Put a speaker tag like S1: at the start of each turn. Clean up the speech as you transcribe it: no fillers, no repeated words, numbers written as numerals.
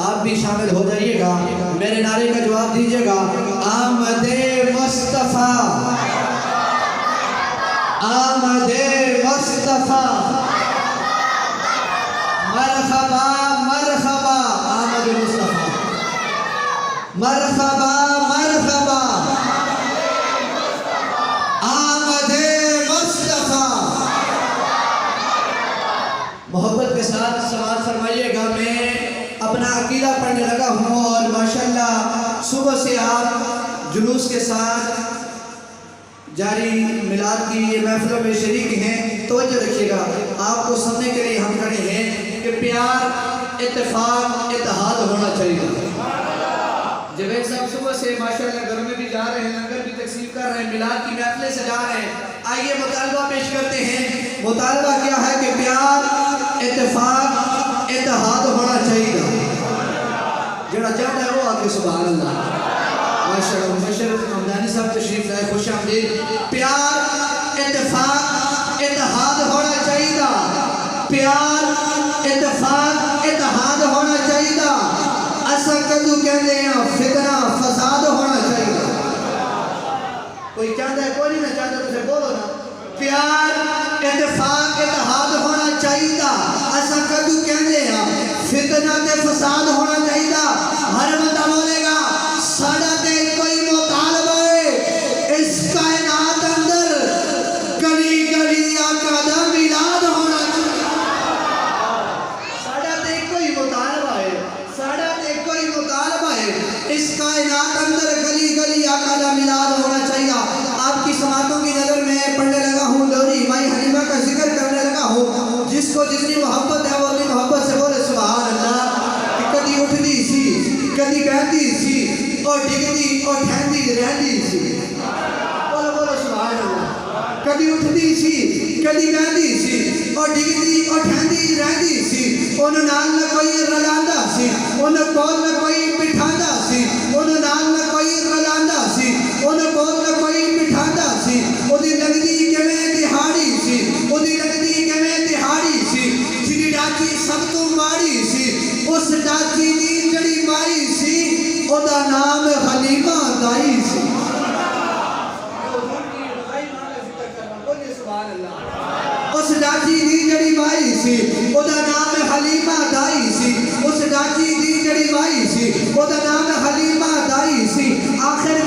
S1: آپ بھی شامل ہو جائیے گا، میرے نعرے کا جواب دیجیے گا، آمد مصطفیٰ، آمد مصطفیٰ، مرحبا مرحبا آمد مصطفیٰ، مرحبا مرحبا آمد مصطفیٰ۔ محبت کے ساتھ سماعت فرمائیے گا، میں اپنا عقیدہ پڑھنے لگا ہوں اور ماشاءاللہ صبح سے آپ جلوس کے ساتھ جاری میلاد کی یہ محفلوں میں شریک ہیں۔ توجہ رکھیے گا، آپ کو سننے کے لیے ہم کھڑے ہیں کہ پیار، اتفاق، اتحاد ہونا چاہیے۔ جوید صاحب صبح سے ماشاءاللہ گھر میں بھی جا رہے ہیں، لنگر بھی تقسیم کر رہے ہیں، میلاد کی محفلیں سجا رہے ہیں۔ آئیے مطالبہ پیش کرتے ہیں۔ مطالبہ کیا ہے کہ پیار، اتفاق، اتحاد ہونا چاہیے۔ جڑا چاہتا ہے وہ آکے سبحان اللہ۔ ماشاءاللہ مبشر حمدانی صاحب تشریف لائے، خوش آمدید۔ پیار، اتفاق، اتحاد ہونا چاہیے۔ پیار، اتفاق، اتحاد ہونا چاہیے۔ ایسا کدو کہنے ہیں فتنہ فساد ہونا چاہیے۔ کوئی چاہتا ہے، کوئی نہیں چاہتا تو سے بولو نا۔ پیار، اتفاق، اتحاد ہونا چاہیے۔ ایسا کدو کہنے ہیں فتنہ تے فساد ہونا چاہیے۔ ہر بندہ بولے گا ساڑھا تے کوئی مطالبہ ہے اس کائنات اندر گلی گلی آقا دا میلاد ہونا چاہیے۔ ساڑھا تے کوئی مطالبہ ہے، ساڑھا تے کوئی مطالبہ ہے اس کائنات اندر گلی گلی آقا دا میلاد ہونا چاہیے۔ آپ کی سماعتوں کی نظر میں پڑھنے لگا ہوں، دوری مائی حنیفہ کا ذکر کرنے لگا ہوں۔ جس کو جتنی محبت ہے وہ اپنی محبت سے بولے سبحان اللہ۔ کہ کدی اٹھدی سی، کدی بہندی سی، اور ڈگدی اور ٹھہندی رہندی سی۔ بولو بولو سبحان اللہ۔ کدی اٹھدی سی، کدی بہندی سی، اور ڈگدی اور ٹھہندی رہندی سی۔ انہوں نال نہ کوئی رلاندہ سی، انہوں کول نہ کوئی بٹھاندہ سی، انہوں نال نہ کوئی رلاندہ سی، انہوں کول نہ کوئی بٹھاندہ سی۔ اُدھی لگدی کیویں دہاڑی سی، اُدھی لگدی کیویں دہاڑی سی، جڑی ڈاچی سب تو ماڑی سی، اس ڈاچی دی جڑی مائی سی، او دا نام حلیمہ دائی سی۔ اس ڈاچی دی جڑی مائی سی، او دا نام حلیمہ دائی سی۔ اس ڈاچی دی جڑی مائی سی، او دا نام حلیمہ دائی سی۔ آخر